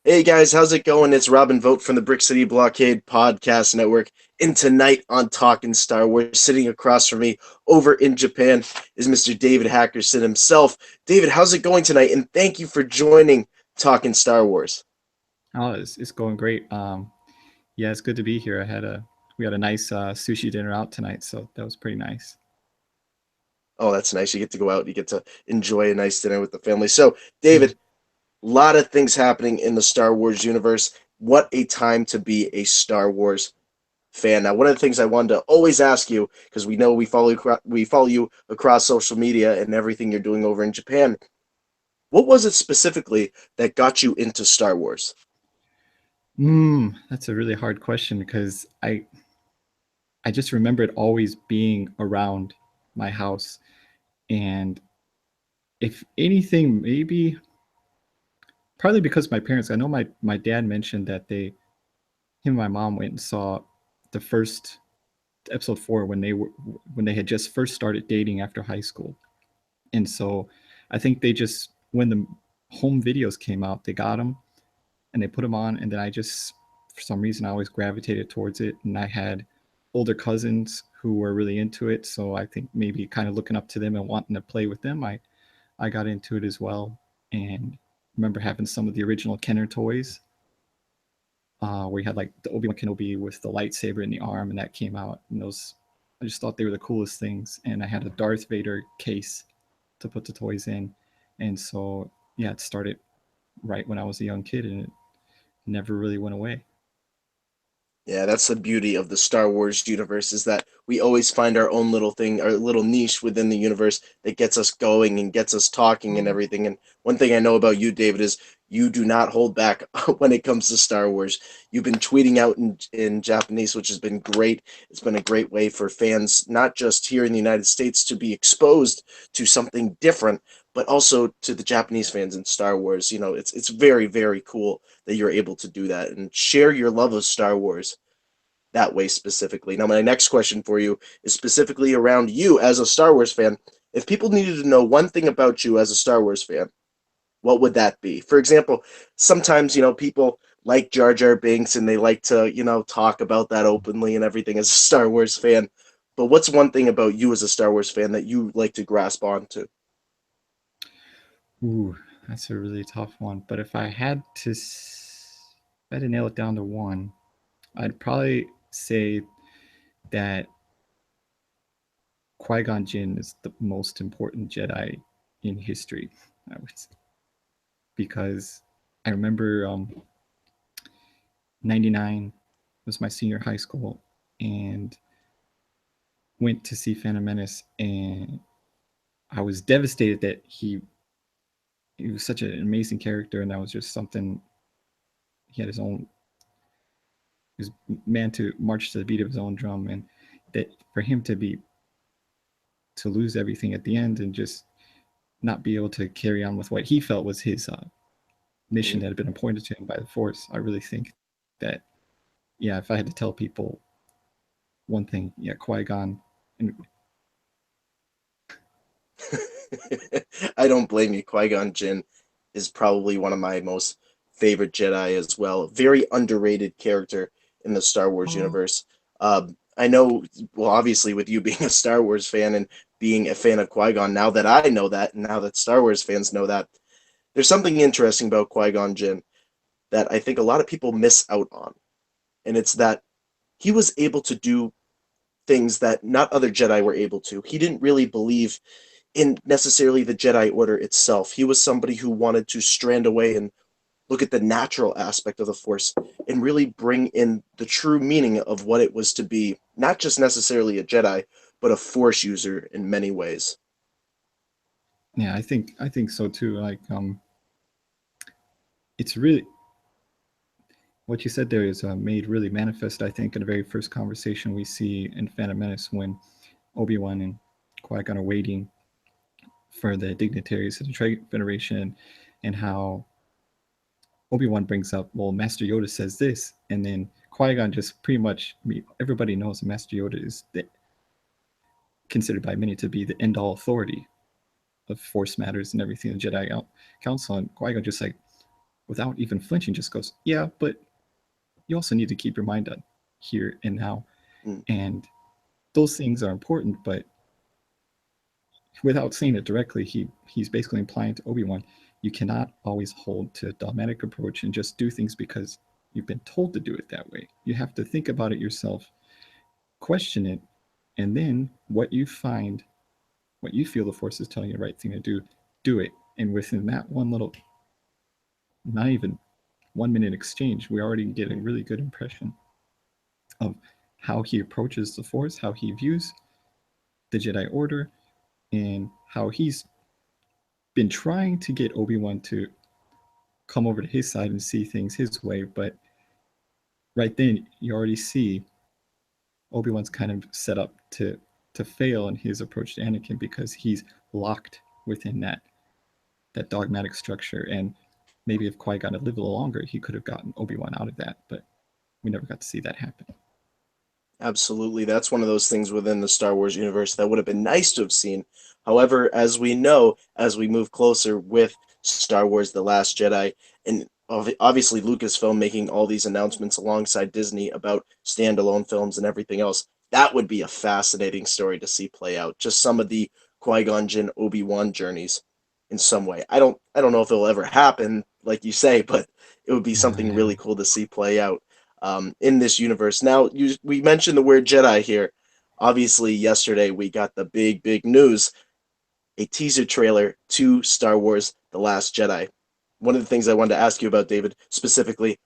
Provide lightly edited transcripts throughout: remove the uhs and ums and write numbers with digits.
Hey guys, how's it going? It's Robin Vogt from the Brick City Blockade Podcast Network. And tonight on Talkin Star Wars, sitting across from me over in Japan is Mr. David Hackerson himself. David, how's it going tonight? And thank you for joining Talkin Star Wars. Oh, it's going great. Yeah, it's good to be here. We had a nice sushi dinner out tonight, so that was pretty nice. Oh, that's nice. You get to go out, you get to enjoy a nice dinner with the family. So, Mm. David, a lot of things happening in the Star Wars universe. What a time to be a Star Wars fan. Now, one of the things I wanted to always ask you, because we know we follow you across social media and everything you're doing over in Japan. What was it specifically that got you into Star Wars? That's a really hard question because I just remember it always being around my house, and if anything, maybe partly because my parents. I know my dad mentioned that him and my mom went and saw the first episode 4 when they had just first started dating after high school, and so I think they just when the home videos came out, they got them and they put them on, and then I just for some reason I always gravitated towards it, and I had older cousins who were really into it, so I think maybe kind of looking up to them and wanting to play with them, I got into it as well, and remember having some of the original Kenner toys. Where you had like the Obi-Wan Kenobi with the lightsaber in the arm, and that came out, and those I just thought they were the coolest things. And I had a Darth Vader case to put the toys in, and so yeah, it started right when I was a young kid, and it never really went away. Yeah, that's the beauty of the Star Wars universe is that we always find our own little thing, our little niche within the universe that gets us going and gets us talking and everything. And one thing I know about you, David, is you do not hold back when it comes to Star Wars. You've been tweeting out in Japanese, which has been great. It's been a great way for fans, not just here in the United States, to be exposed to something different, but also to the Japanese fans in Star Wars. It's very, very cool that you're able to do that and share your love of Star Wars that way specifically. Now, my next question for you is specifically around you as a Star Wars fan. If people needed to know one thing about you as a Star Wars fan, what would that be? For example, sometimes, people like Jar Jar Binks and they like to, talk about that openly and everything as a Star Wars fan. But what's one thing about you as a Star Wars fan that you like to grasp onto? Ooh, that's a really tough one. But if I had to, if I had to nail it down to one, I'd probably say that Qui Gon Jinn is the most important Jedi in history. I would say. Because I remember '99 was my senior high school, and went to see Phantom Menace, and I was devastated that he was such an amazing character, and that was just something he had his own he was man to march to the beat of his own drum, and that for him to lose everything at the end and just not be able to carry on with what he felt was his mission that had been appointed to him by the Force. I really think that yeah, if I had to tell people one thing, yeah, Qui Gon, and I don't blame you. Qui-Gon Jinn is probably one of my most favorite Jedi as well. Very underrated character in the Star Wars universe. I know, well, obviously, with you being a Star Wars fan and being a fan of Qui-Gon, now that I know that, and now that Star Wars fans know that, there's something interesting about Qui-Gon Jinn that I think a lot of people miss out on. And it's that he was able to do things that not other Jedi were able to. He didn't really believe in necessarily the Jedi Order itself. He was somebody who wanted to strand away and look at the natural aspect of the Force and really bring in the true meaning of what it was to be not just necessarily a Jedi, but a Force user in many ways. yeah, I think so too. Like it's really what you said there is made really manifest. I think in the very first conversation we see in Phantom Menace when Obi-Wan and Qui-Gon are waiting for the dignitaries of the Trade Federation, and how Obi-Wan brings up, well, Master Yoda says this, and then Qui-Gon just pretty much, I mean, everybody knows Master Yoda is considered by many to be the end-all authority of Force matters and everything, the Jedi Council, and Qui-Gon just like without even flinching, just goes, "Yeah, but you also need to keep your mind on here and now." Mm, And those things are important, but without saying it directly, he's basically implying to Obi-Wan, you cannot always hold to a dogmatic approach and just do things because you've been told to do it that way. You have to think about it yourself, question it, and then what you find, what you feel the Force is telling you the right thing to do, do it. And within that one little, not even 1 minute exchange, we already get a mm. really good impression of how he approaches the Force, how he views the Jedi Order, and how he's been trying to get Obi-Wan to come over to his side and see things his way. But right then, you already see Obi-Wan's kind of set up to fail in his approach to Anakin because he's locked within that dogmatic structure. And maybe if Qui-Gon had lived a little longer, he could have gotten Obi-Wan out of that. But we never got to see that happen. Absolutely. That's one of those things within the Star Wars universe that would have been nice to have seen. However, as we know, as we move closer with Star Wars The Last Jedi, and obviously Lucasfilm making all these announcements alongside Disney about standalone films and everything else, that would be a fascinating story to see play out. Just some of the Qui-Gon Jinn Obi-Wan journeys in some way. I don't know if it'll ever happen, like you say, but it would be something Yeah. really cool to see play out in this universe. Now, we mentioned the word Jedi here. Obviously, yesterday we got the big news, a teaser trailer to Star Wars The Last Jedi. One of the things I wanted to ask you about, David, specifically,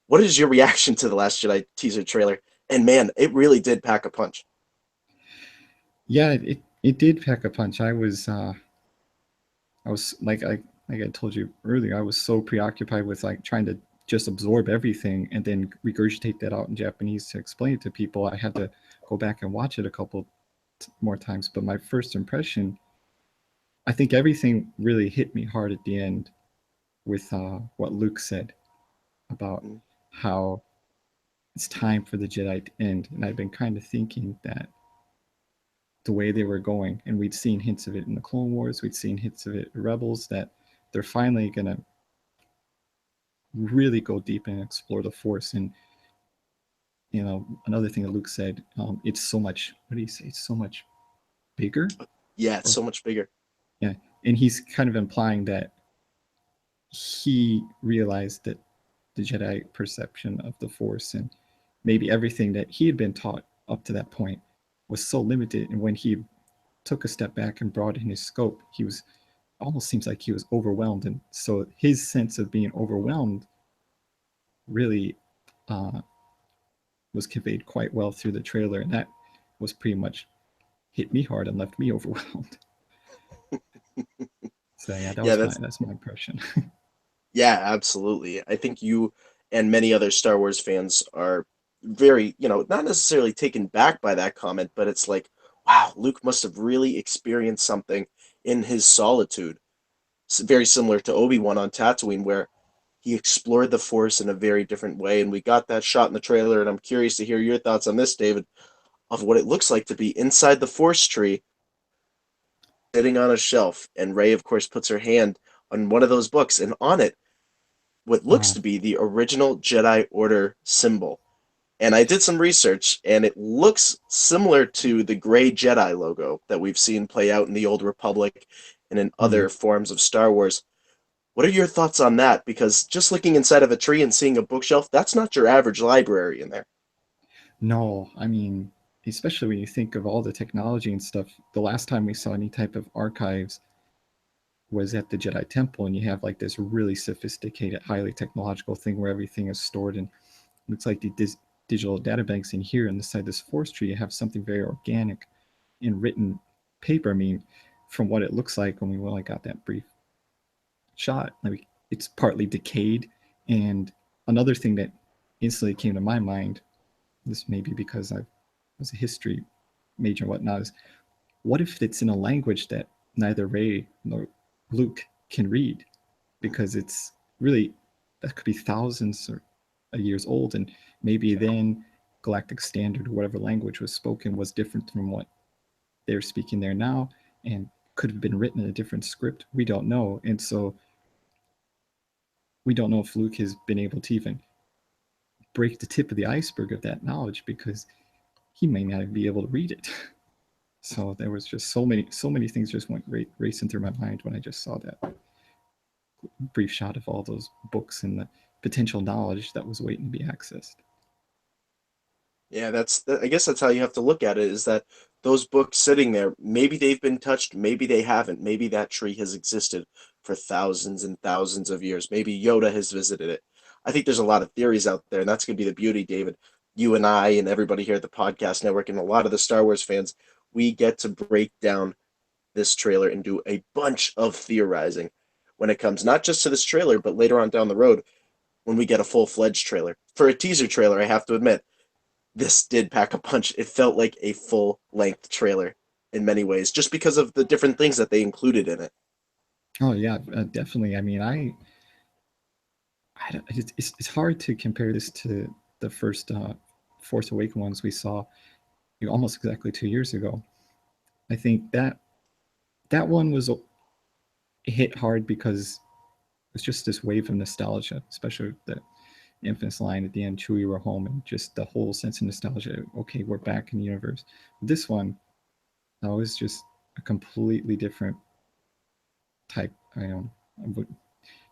what is your reaction to The Last Jedi teaser trailer? And man, it really did pack a punch. Yeah, it did pack a punch. I was like I told you earlier, I was so preoccupied with like trying to just absorb everything and then regurgitate that out in Japanese to explain it to people. I had to go back and watch it a couple more times. But my first impression, I think everything really hit me hard at the end with what Luke said about Mm, how it's time for the Jedi to end. And I've been kind of thinking that the way they were going, and we'd seen hints of it in the Clone Wars, we'd seen hints of it in Rebels, that they're finally going to really go deep and explore the Force. And, another thing that Luke said, it's so much, what do you say? It's so much bigger? yeah, it's Or, so much bigger. yeah. And he's kind of implying that he realized that the Jedi perception of the Force and maybe everything that he had been taught up to that point was so limited. And when he took a step back and broadened his scope, he was almost seems like he was overwhelmed. And so his sense of being overwhelmed really uh, was conveyed quite well through the trailer. And that was pretty much hit me hard and left me overwhelmed. So yeah, Yeah, that's my impression. yeah, absolutely. I think you and many other Star Wars fans are very, not necessarily taken back by that comment, but it's like, wow, Luke must have really experienced something in his solitude. It's very similar to Obi-Wan on Tatooine, where he explored the Force in a very different way. And we got that shot in the trailer, and I'm curious to hear your thoughts on this, David, of what it looks like to be inside the Force tree, sitting on a shelf. And Rey, of course, puts her hand on one of those books, and on it, what looks uh, to be the original Jedi Order symbol. And I did some research, and it looks similar to the gray Jedi logo that we've seen play out in the Old Republic and in hmm. other forms of Star Wars. What are your thoughts on that? Because just looking inside of a tree and seeing a bookshelf, that's not your average library in there. No, I mean, especially when you think of all the technology and stuff, the last time we saw any type of archives was at the Jedi Temple, and you have like this really sophisticated, highly technological thing where everything is stored in looks like the digital databanks. In here inside this forest tree, you have something very organic in written paper. I mean, from what it looks like when we only got that brief shot, like it's partly decayed. And another thing that instantly came to my mind, this may be because I was a history major and whatnot, is what if it's in a language that neither Ray nor Luke can read? Because it's really, that could be thousands or years old, and maybe then galactic standard or whatever language was spoken was different from what they're speaking there now, and could have been written in a different script. We don't know. And so we don't know if Luke has been able to even break the tip of the iceberg of that knowledge because he may not even be able to read it. So there was just so many things just went racing through my mind when I just saw that brief shot of all those books and the potential knowledge that was waiting to be accessed. Yeah, I guess that's how you have to look at it, is that those books sitting there, maybe they've been touched, maybe they haven't. Maybe that tree has existed for thousands and thousands of years. Maybe Yoda has visited it. I think there's a lot of theories out there, and that's going to be the beauty, David. You and I and everybody here at the podcast network and a lot of the Star Wars fans, we get to break down this trailer and do a bunch of theorizing when it comes not just to this trailer, but later on down the road when we get a full-fledged trailer. For a teaser trailer, I have to admit, this did pack a punch. It felt like a full length trailer in many ways, just because of the different things that they included in it. Oh yeah, definitely. I mean, it's hard to compare this to the first Force Awakens ones we saw, almost exactly 2 years ago. I think that one was hit hard because it's just this wave of nostalgia, especially the infamous line at the end, Chewie, we're home, and just the whole sense of nostalgia. Okay, we're back in the universe. This one, that was just a completely different type. I don't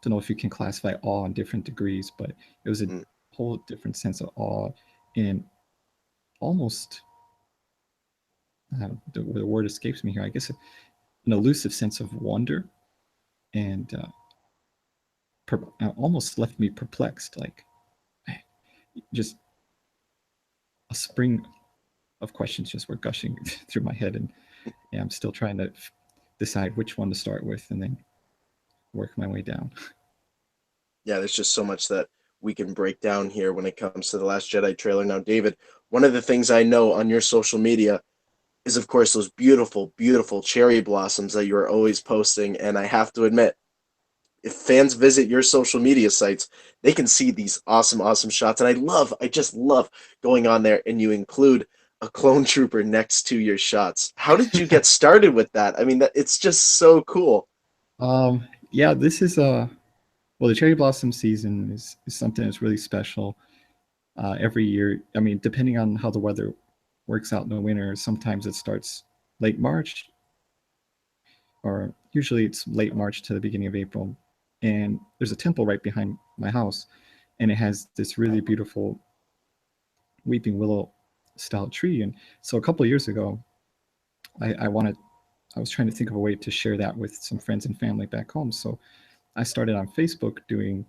know if you can classify awe in different degrees, but it was a Mm, whole different sense of awe and almost, the word escapes me here, I guess, an elusive sense of wonder and almost left me perplexed. Like, just a spring of questions just were gushing through my head, and yeah, I'm still trying to decide which one to start with and then work my way down. yeah, there's just so much that we can break down here when it comes to the Last Jedi trailer. Now, David, one of the things I know on your social media is, of course, those beautiful, beautiful cherry blossoms that you are always posting. And I have to admit, if fans visit your social media sites, they can see these awesome, awesome shots. And I just love going on there and you include a clone trooper next to your shots. How did you get started with that? I mean, it's just so cool. um, yeah, this is well, the cherry blossom season is something that's really special. Every year, I mean, depending on how the weather works out in the winter, sometimes it starts late March, or usually it's late March to the beginning of April. And there's a temple right behind my house, and it has this really beautiful weeping willow style tree. And so a couple of years ago, I was trying to think of a way to share that with some friends and family back home. So I started on Facebook doing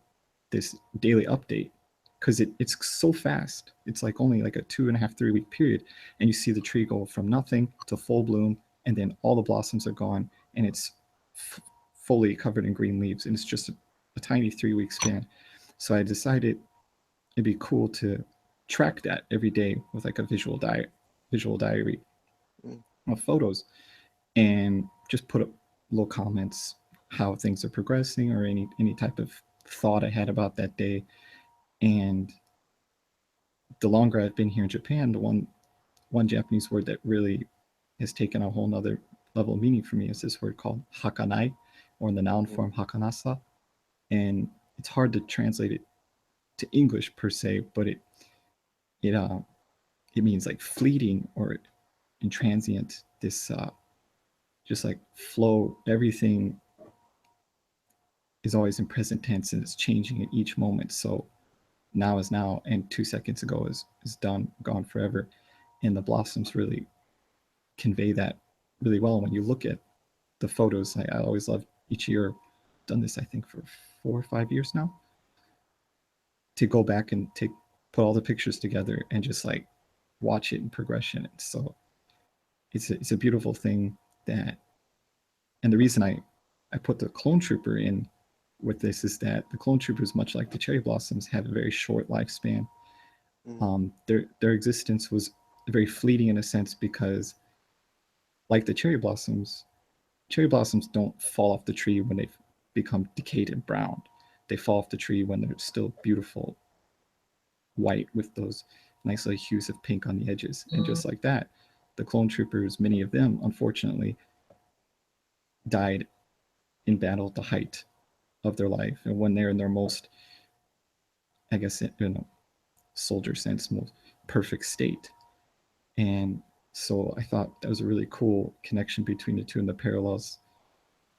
this daily update because it's so fast. It's like only like a 2.5, 3 week period, and you see the tree go from nothing to full bloom, and then all the blossoms are gone, and it's f- fully covered in green leaves, and it's just a tiny 3 week span. So I decided it'd be cool to track that every day with like a visual diary Mm, of photos, and just put up little comments how things are progressing or any type of thought I had about that day. And the longer I've been here in Japan, the one Japanese word that really has taken a whole nother level of meaning for me is this word called hakanai, or in the noun mm, form hakanasa. And it's hard to translate it to English per se, but it uh it means like fleeting or intransient. This just like flow. Everything is always in present tense and it's changing at each moment. So now is now, and 2 seconds ago is done, gone forever. And the blossoms really convey that really well. When you look at the photos, I always love each year. Done this, I think, for 4 or 5 years now. To go back and put all the pictures together and just like watch it in progression. And so it's a beautiful thing that, and the reason I put the clone trooper in with this is that the clone troopers, much like the cherry blossoms, have a very short lifespan. mm, Their existence was very fleeting in a sense because, like the cherry blossoms don't fall off the tree when they've become decayed and brown. They fall off the tree when they're still beautiful white with those nice little hues of pink on the edges. And just like that, the clone troopers, many of them, unfortunately, died in battle at the height of their life and when they're in their most, I guess, soldier sense, most perfect state. And so I thought that was a really cool connection between the two and the parallels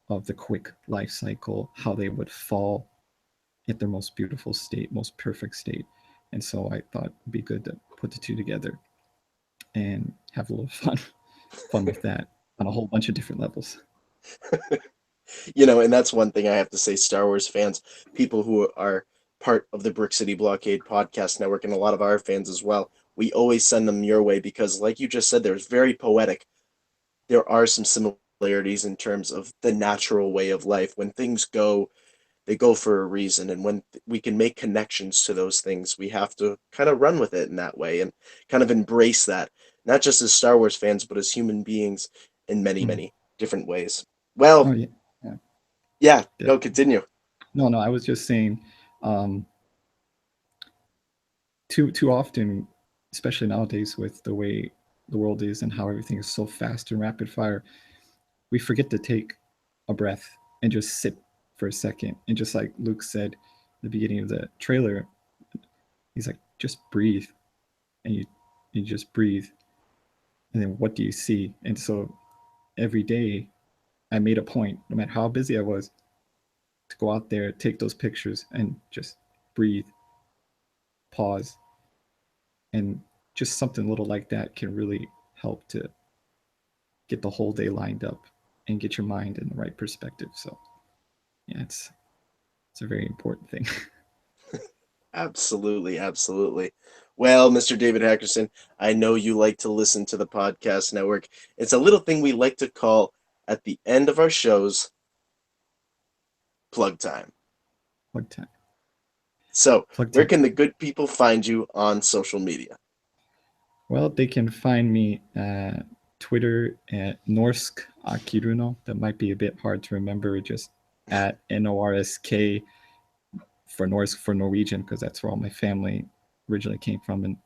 of the quick life cycle, how they would fall at their most beautiful state, most perfect state. And so I thought it'd be good to put the two together and have a little fun with that on a whole bunch of different levels. And that's one thing I have to say, Star Wars fans, people who are part of the Brick City Blockade podcast network, and a lot of our fans as well, we always send them your way because, like you just said, there's very poetic. There are some similarities in terms of the natural way of life. When things go, they go for a reason. And when we can make connections to those things, we have to kind of run with it in that way and kind of embrace that, not just as Star Wars fans, but as human beings in many, Mm. many different ways. Oh Well, yeah, yeah. yeah, Yeah. no, continue. No, no. I was just saying, um, too often, especially nowadays with the way the world is and how everything is so fast and rapid fire, we forget to take a breath and just sit for a second. And just like Luke said at the beginning of the trailer, he's like, just breathe, and you just breathe, and then what do you see? And so every day, I made a point, no matter how busy I was, to go out there, take those pictures, and just breathe, pause, and just something little like that can really help to get the whole day lined up and get your mind in the right perspective. So yeah, it's a very important thing. Absolutely, absolutely. Well, Mr. David Hackerson, I know you like to listen to the podcast network. It's a little thing we like to call at the end of our shows plug time. Plug time. So, Plug where time. can the good people find you on social media? Well, they can find me at Twitter at Norsk Akiruno. That might be a bit hard to remember. Just at NORSK for Norse for Norwegian because that's where all my family originally came from in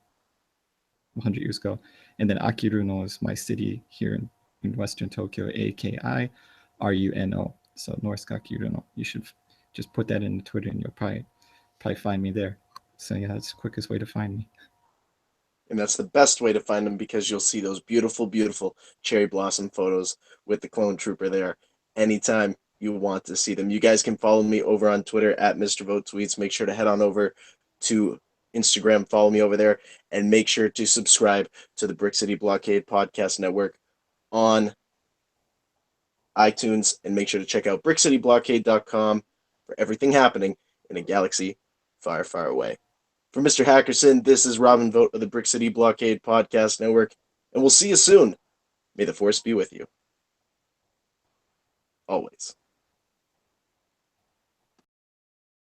100 years ago. And then Akiruno is my city here in Western Tokyo, Akiruno. So Norsk Akiruno. You should just put that into Twitter and you'll probably find me there. So yeah, that's the quickest way to find me. And that's the best way to find them because you'll see those beautiful, beautiful cherry blossom photos with the clone trooper there anytime you want to see them. You guys can follow me over on Twitter at Mr. Vote Tweets. Make sure to head on over to Instagram, follow me over there, and make sure to subscribe to the Brick City Blockade Podcast Network on iTunes. And make sure to check out brickcityblockade.com for everything happening in a galaxy far, far away. For Mr. Hackerson, this is Robin Vogt of the Brick City Blockade Podcast Network, and we'll see you soon. May the Force be with you. Always.